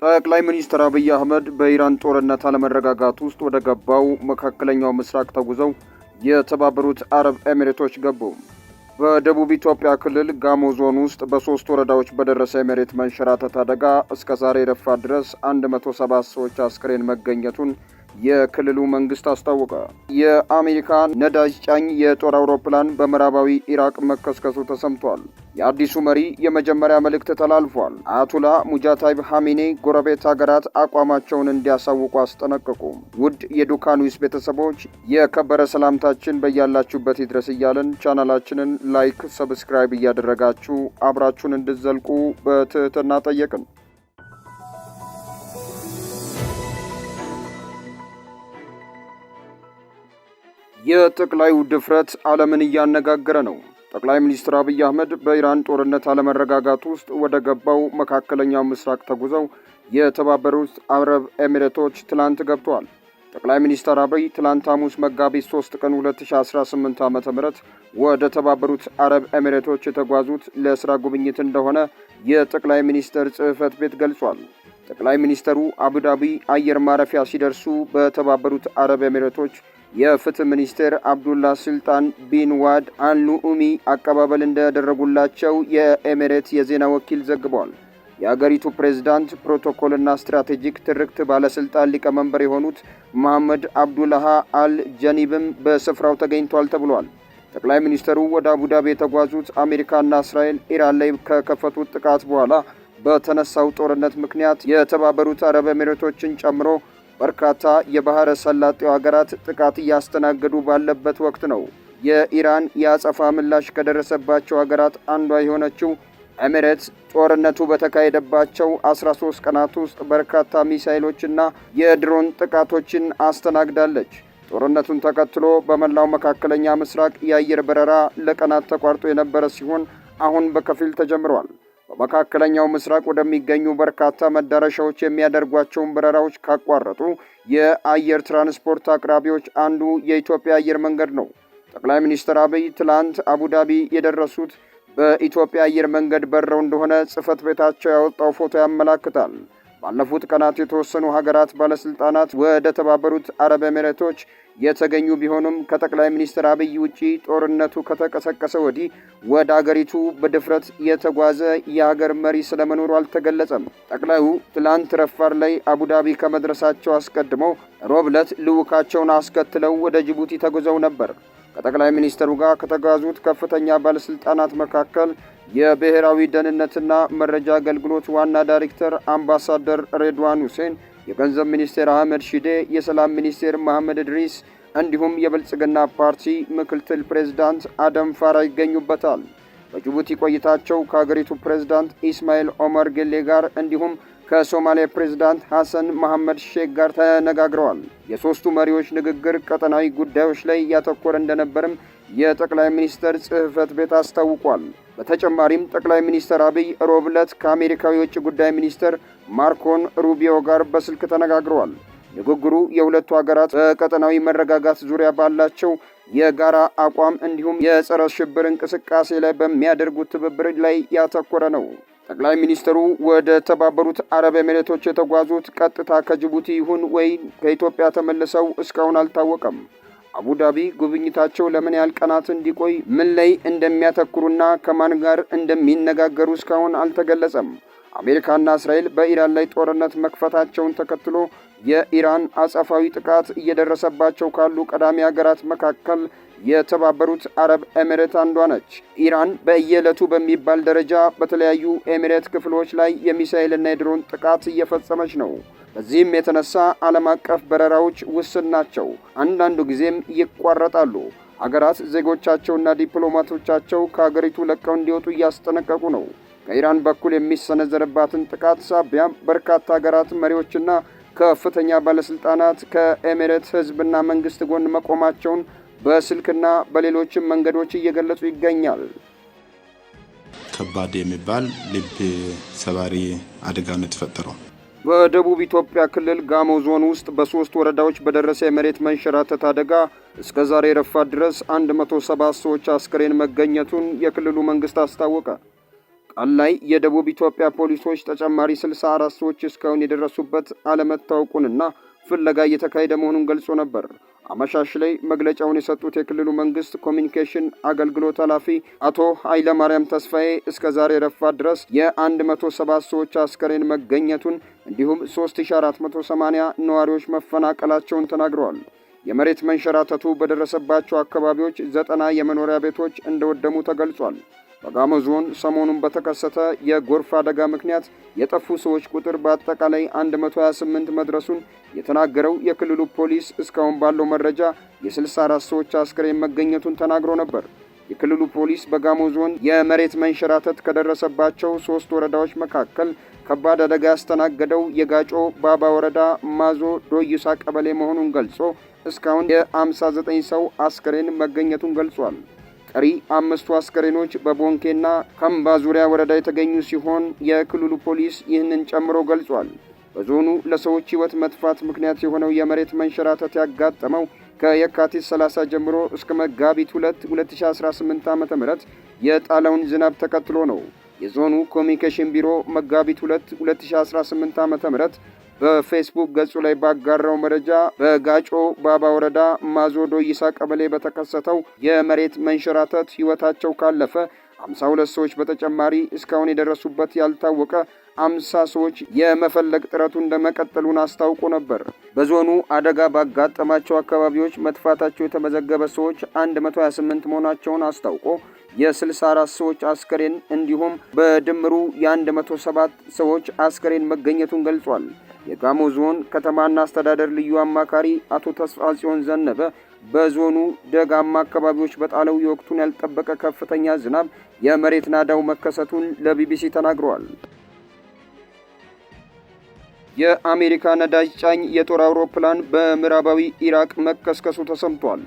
ጠቅላይ ሚኒስትር አብይ አህመድ በኢራን ጦርነት አለመረጋጋት ውስጥ ወደ ገባው መካከለኛው ምስራቅ ተጉዘው የተባበሩት አረብ ኤሚሬቶች ገቡ። በደቡብ ኢትዮጵያ ክልል ጋሞ ዞን ውስጥ በ3 ወረዳዎች በደረሰ የመሬት መንሸራተት አደጋ እስከ ዛሬ ረፋድ ድረስ 107 ሰዎች አስክሬን መገኘቱን የክልሉ መንግስት አስታወቀ። የአሜሪካ ነዳጅ ጫኝ የጦር አውሮፕላን በምዕራባዊ ኢራቅ መከስከሱ ተሰምቷል። የአዲሱ መሪ የመጀመሪያ መልእክት ተላልፏል። አያቱላ ሙጃታይብ ሐሚኔ ጎረቤት ሀገራት አቋማቸውን እንዲያሳውቁ አስጠነቀቁ። ውድ የዱካ ኒውስ ቤተሰቦች የከበረ ሰላምታችን በያላችሁበት ይድረስ እያለን ቻናላችንን ላይክ፣ ሰብስክራይብ እያደረጋችሁ አብራችሁን እንድትዘልቁ በትህትና ጠየቅን። የጠቅላዩ ድፍረት ዓለምን እያነጋገረ ነው። ጠቅላይ ሚኒስትር አብይ አህመድ በኢራን ጦርነት አለመረጋጋት ውስጥ ወደ ገባው መካከለኛው ምስራቅ ተጉዘው የተባበሩት አረብ ኤሚሬቶች ትላንት ገብተዋል። ጠቅላይ ሚኒስትር አብይ ትላንት ሐሙስ መጋቢት 3 ቀን 2018 ዓ.ም ወደ ተባበሩት አረብ ኤሚሬቶች የተጓዙት ለሥራ ጉብኝት እንደሆነ የጠቅላይ ሚኒስትር ጽሕፈት ቤት ገልጿል። ጠቅላይ ሚኒስትሩ አቡዳቢ አየር ማረፊያ ሲደርሱ በተባበሩት አረብ ኤሚሬቶች የፍትህ ሚኒስቴር አብዱላ ሱልጣን ቢን ዋድ አልኑኡሚ አቀባበል እንዳደረጉላቸው የኤሚሬት የዜና ወኪል ዘግቧል። የአገሪቱ ፕሬዝዳንት ፕሮቶኮልና ስትራቴጂክ ትርክት ባለስልጣን ሊቀመንበር የሆኑት መሐመድ አብዱላሃ አል ጀኒብም በስፍራው ተገኝቷል ተብሏል። ጠቅላይ ሚኒስትሩ ወደ አቡዳቢ የተጓዙት አሜሪካና እስራኤል ኢራን ላይ ከከፈቱት ጥቃት በኋላ በተነሳው ጦርነት ምክንያት የተባበሩት አረብ ኤሚሬቶችን ጨምሮ በርካታ የባህረ ሰላጤው ሀገራት ጥቃት እያስተናገዱ ባለበት ወቅት ነው። የኢራን የአጸፋ ምላሽ ከደረሰባቸው ሀገራት አንዷ የሆነችው ኤሚሬትስ ጦርነቱ በተካሄደባቸው 13 ቀናት ውስጥ በርካታ ሚሳኤሎችና የድሮን ጥቃቶችን አስተናግዳለች። ጦርነቱን ተከትሎ በመላው መካከለኛ ምስራቅ የአየር በረራ ለቀናት ተቋርጦ የነበረ ሲሆን አሁን በከፊል ተጀምሯል። በመካከለኛው ምስራቅ ወደሚገኙ በርካታ መዳረሻዎች የሚያደርጓቸውን በረራዎች ካቋረጡ የአየር ትራንስፖርት አቅራቢዎች አንዱ የኢትዮጵያ አየር መንገድ ነው። ጠቅላይ ሚኒስትር አብይ ትላንት አቡዳቢ የደረሱት በኢትዮጵያ አየር መንገድ በረው እንደሆነ ጽሕፈት ቤታቸው ያወጣው ፎቶ ያመላክታል። ባለፉት ቀናት የተወሰኑ ሀገራት ባለስልጣናት ወደ ተባበሩት አረብ ኤሚሬቶች የተገኙ ቢሆኑም ከጠቅላይ ሚኒስትር አብይ ውጪ ጦርነቱ ከተቀሰቀሰ ወዲህ ወደ አገሪቱ በድፍረት የተጓዘ የሀገር መሪ ስለመኖሩ አልተገለጸም። ጠቅላዩ ትላንት ረፋድ ላይ አቡዳቢ ከመድረሳቸው አስቀድመው ሮብ ዕለት ልዑካቸውን አስከትለው ወደ ጅቡቲ ተጉዘው ነበር። ከጠቅላይ ሚኒስትሩ ጋር ከተጓዙት ከፍተኛ ባለስልጣናት መካከል የብሔራዊ ደህንነትና መረጃ አገልግሎት ዋና ዳይሬክተር አምባሳደር ሬድዋን ሁሴን፣ የገንዘብ ሚኒስቴር አህመድ ሺዴ፣ የሰላም ሚኒስቴር መሐመድ እድሪስ እንዲሁም የብልጽግና ፓርቲ ምክትል ፕሬዝዳንት አደም ፋራ ይገኙበታል። በጅቡቲ ቆይታቸው ከሀገሪቱ ፕሬዝዳንት ኢስማኤል ኦመር ጌሌ ጋር እንዲሁም ከሶማሊያ ፕሬዝዳንት ሐሰን መሐመድ ሼክ ጋር ተነጋግረዋል። የሦስቱ መሪዎች ንግግር ቀጠናዊ ጉዳዮች ላይ ያተኮረ እንደነበርም የጠቅላይ ሚኒስትር ጽሕፈት ቤት አስታውቋል። በተጨማሪም ጠቅላይ ሚኒስትር አብይ ሮብ ዕለት ከአሜሪካዊ የውጭ ጉዳይ ሚኒስትር ማርኮን ሩቢዮ ጋር በስልክ ተነጋግረዋል። ንግግሩ የሁለቱ ሀገራት በቀጠናዊ መረጋጋት ዙሪያ ባላቸው የጋራ አቋም እንዲሁም የጸረ ሽብር እንቅስቃሴ ላይ በሚያደርጉት ትብብር ላይ ያተኮረ ነው። ጠቅላይ ሚኒስትሩ ወደ ተባበሩት አረብ ኤሚሬቶች የተጓዙት ቀጥታ ከጅቡቲ ይሁን ወይ ከኢትዮጵያ ተመልሰው እስካሁን አልታወቀም። አቡዳቢ ጉብኝታቸው ለምን ያህል ቀናት እንዲቆይ፣ ምን ላይ እንደሚያተኩሩና ከማን ጋር እንደሚነጋገሩ እስካሁን አልተገለጸም። አሜሪካና እስራኤል በኢራን ላይ ጦርነት መክፈታቸውን ተከትሎ የኢራን አጸፋዊ ጥቃት እየደረሰባቸው ካሉ ቀዳሚ ሀገራት መካከል የተባበሩት አረብ ኤሚሬት አንዷ ነች። ኢራን በየዕለቱ በሚባል ደረጃ በተለያዩ ኤሚሬት ክፍሎች ላይ የሚሳኤልና የድሮን ጥቃት እየፈጸመች ነው። በዚህም የተነሳ ዓለም አቀፍ በረራዎች ውስን ናቸው። አንዳንዱ ጊዜም ይቋረጣሉ። ሀገራት ዜጎቻቸውና ዲፕሎማቶቻቸው ከሀገሪቱ ለቀው እንዲወጡ እያስጠነቀቁ ነው። ከኢራን በኩል የሚሰነዘርባትን ጥቃት ሳቢያ በርካታ ሀገራት መሪዎችና ከፍተኛ ባለስልጣናት ከኤሚሬት ሕዝብና መንግስት ጎን መቆማቸውን በስልክና በሌሎችም መንገዶች እየገለጹ ይገኛል። ከባድ የሚባል ልብ ሰባሪ አደጋ ነው የተፈጠረው። በደቡብ ኢትዮጵያ ክልል ጋሞ ዞን ውስጥ በ3 ወረዳዎች በደረሰ የመሬት መንሸራተት አደጋ እስከ ዛሬ ረፋድ ድረስ 107 ሰዎች አስክሬን መገኘቱን የክልሉ መንግስት አስታወቀ። ቃል ላይ የደቡብ ኢትዮጵያ ፖሊሶች ተጨማሪ 64 ሰዎች እስካሁን የደረሱበት አለመታወቁንና ፍለጋ እየተካሄደ መሆኑን ገልጾ ነበር። አመሻሽ ላይ መግለጫውን የሰጡት የክልሉ መንግስት ኮሚኒኬሽን አገልግሎት ኃላፊ አቶ ኃይለማርያም ተስፋዬ እስከ ዛሬ ረፋት ድረስ የ107 ሰዎች አስከሬን መገኘቱን እንዲሁም 3480 ነዋሪዎች መፈናቀላቸውን ተናግረዋል። የመሬት መንሸራተቱ በደረሰባቸው አካባቢዎች 90 የመኖሪያ ቤቶች እንደወደሙ ተገልጿል። በጋሞ ዞን ሰሞኑን በተከሰተ የጎርፍ አደጋ ምክንያት የጠፉ ሰዎች ቁጥር በአጠቃላይ 128 መድረሱን የተናገረው የክልሉ ፖሊስ እስካሁን ባለው መረጃ የ64 ሰዎች አስክሬን መገኘቱን ተናግሮ ነበር። የክልሉ ፖሊስ በጋሞ ዞን የመሬት መንሸራተት ከደረሰባቸው 3 ወረዳዎች መካከል ከባድ አደጋ ያስተናገደው የጋጮ ባባ ወረዳ ማዞ ዶይሳ ቀበሌ መሆኑን ገልጾ እስካሁን የ59 ሰው አስክሬን መገኘቱን ገልጿል። ቀሪ 5 አስከሬኖች በቦንኬና ከምባ ዙሪያ ወረዳ የተገኙ ሲሆን የክልሉ ፖሊስ ይህንን ጨምሮ ገልጿል። በዞኑ ለሰዎች ሕይወት መጥፋት ምክንያት የሆነው የመሬት መንሸራተት ያጋጠመው ከየካቲት 30 ጀምሮ እስከ መጋቢት 2 2018 ዓ.ም የጣለውን ዝናብ ተከትሎ ነው። የዞኑ ኮሚኒኬሽን ቢሮ መጋቢት 2 2018 ዓ.ም በፌስቡክ ገጹ ላይ ባጋራው መረጃ በጋጮ ባባ ወረዳ ማዞ ዶይሳ ቀበሌ በተከሰተው የመሬት መንሸራተት ሕይወታቸው ካለፈ 52 ሰዎች በተጨማሪ እስካሁን የደረሱበት ያልታወቀ 50 ሰዎች የመፈለግ ጥረቱ እንደመቀጠሉን አስታውቆ ነበር። በዞኑ አደጋ ባጋጠማቸው አካባቢዎች መጥፋታቸው የተመዘገበ ሰዎች 128 መሆናቸውን አስታውቆ የ64 ሰዎች አስከሬን እንዲሁም በድምሩ የ107 ሰዎች አስከሬን መገኘቱን ገልጿል። የጋሞ ዞን ከተማና አስተዳደር ልዩ አማካሪ አቶ ተስፋጽዮን ዘነበ በዞኑ ደጋማ አካባቢዎች በጣለው የወቅቱን ያልጠበቀ ከፍተኛ ዝናብ የመሬት ናዳው መከሰቱን ለቢቢሲ ተናግረዋል። የአሜሪካ ነዳጅ ጫኝ የጦር አውሮፕላን በምዕራባዊ ኢራቅ መከስከሱ ተሰምቷል።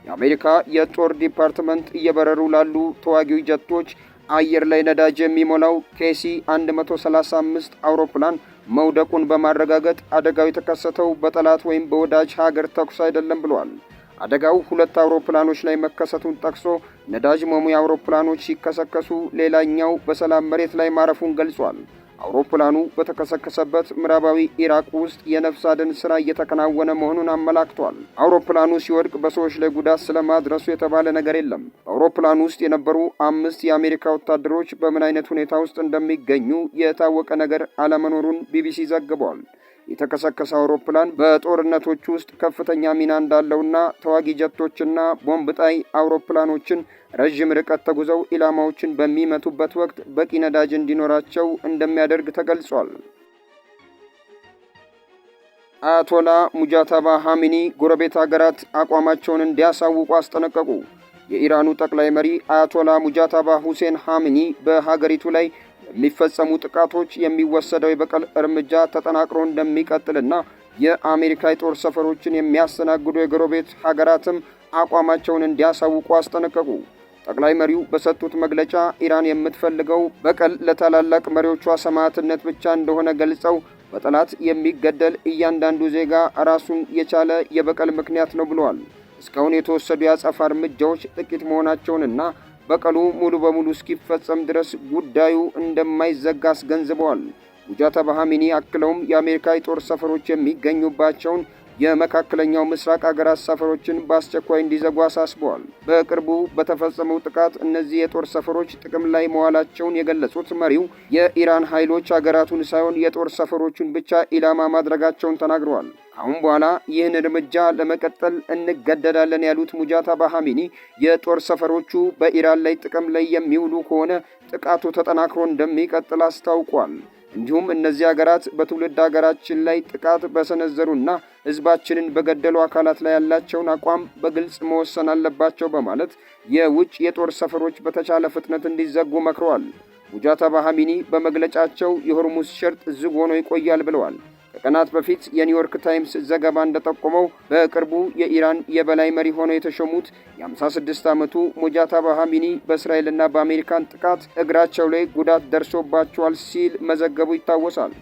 የአሜሪካ የጦር ዲፓርትመንት እየበረሩ ላሉ ተዋጊ ጀቶች አየር ላይ ነዳጅ የሚሞላው ኬሲ 135 አውሮፕላን መውደቁን በማረጋገጥ አደጋው የተከሰተው በጠላት ወይም በወዳጅ ሀገር ተኩስ አይደለም ብሏል። አደጋው 2 አውሮፕላኖች ላይ መከሰቱን ጠቅሶ ነዳጅ መሙያ አውሮፕላኖች ሲከሰከሱ ሌላኛው በሰላም መሬት ላይ ማረፉን ገልጿል። አውሮፕላኑ በተከሰከሰበት ምዕራባዊ ኢራቅ ውስጥ የነፍስ አድን ሥራ እየተከናወነ መሆኑን አመላክቷል። አውሮፕላኑ ሲወድቅ በሰዎች ላይ ጉዳት ስለማድረሱ የተባለ ነገር የለም። በአውሮፕላኑ ውስጥ የነበሩ 5 የአሜሪካ ወታደሮች በምን አይነት ሁኔታ ውስጥ እንደሚገኙ የታወቀ ነገር አለመኖሩን ቢቢሲ ዘግቧል። የተከሰከሰ አውሮፕላን በጦርነቶች ውስጥ ከፍተኛ ሚና እንዳለውና ተዋጊ ጀቶችና ቦምብ ጣይ አውሮፕላኖችን ረዥም ርቀት ተጉዘው ኢላማዎችን በሚመቱበት ወቅት በቂ ነዳጅ እንዲኖራቸው እንደሚያደርግ ተገልጿል። አያቶላ ሙጃታባ ሐሚኒ ጎረቤት ሀገራት አቋማቸውን እንዲያሳውቁ አስጠነቀቁ። የኢራኑ ጠቅላይ መሪ አያቶላ ሙጃታባ ሁሴን ሐሚኒ በሀገሪቱ ላይ የሚፈጸሙ ጥቃቶች የሚወሰደው የበቀል እርምጃ ተጠናክሮ እንደሚቀጥልና የአሜሪካ የጦር ሰፈሮችን የሚያስተናግዱ የጎረቤት ሀገራትም አቋማቸውን እንዲያሳውቁ አስጠነቀቁ። ጠቅላይ መሪው በሰጡት መግለጫ ኢራን የምትፈልገው በቀል ለታላላቅ መሪዎቿ ሰማዕትነት ብቻ እንደሆነ ገልጸው በጠላት የሚገደል እያንዳንዱ ዜጋ ራሱን የቻለ የበቀል ምክንያት ነው ብለዋል። እስካሁን የተወሰዱ የአጸፋ እርምጃዎች ጥቂት መሆናቸውንና በቀሉ ሙሉ በሙሉ እስኪፈጸም ድረስ ጉዳዩ እንደማይዘጋ አስገንዝበዋል። ሙጃታባ ሐሚኒ አክለውም የአሜሪካ የጦር ሰፈሮች የሚገኙባቸውን የመካከለኛው ምስራቅ አገራት ሰፈሮችን በአስቸኳይ እንዲዘጉ አሳስበዋል። በቅርቡ በተፈጸመው ጥቃት እነዚህ የጦር ሰፈሮች ጥቅም ላይ መዋላቸውን የገለጹት መሪው የኢራን ኃይሎች አገራቱን ሳይሆን የጦር ሰፈሮቹን ብቻ ኢላማ ማድረጋቸውን ተናግረዋል። አሁን በኋላ ይህን እርምጃ ለመቀጠል እንገደዳለን ያሉት ሙጃታባ ሐሚኒ የጦር ሰፈሮቹ በኢራን ላይ ጥቅም ላይ የሚውሉ ከሆነ ጥቃቱ ተጠናክሮ እንደሚቀጥል አስታውቋል። እንዲሁም እነዚህ ሀገራት በትውልድ ሀገራችን ላይ ጥቃት በሰነዘሩና ሕዝባችንን በገደሉ አካላት ላይ ያላቸውን አቋም በግልጽ መወሰን አለባቸው በማለት የውጭ የጦር ሰፈሮች በተቻለ ፍጥነት እንዲዘጉ መክረዋል። ሙጃታባ ሐሚኒ በመግለጫቸው የሆርሙዝ ሸርጥ ዝግ ሆኖ ይቆያል ብለዋል። ከቀናት በፊት የኒውዮርክ ታይምስ ዘገባ እንደጠቆመው በቅርቡ የኢራን የበላይ መሪ ሆነው የተሾሙት የ56 ዓመቱ ሙጃታባ ሐሚኒ በእስራኤልና በአሜሪካን ጥቃት እግራቸው ላይ ጉዳት ደርሶባቸዋል ሲል መዘገቡ ይታወሳል።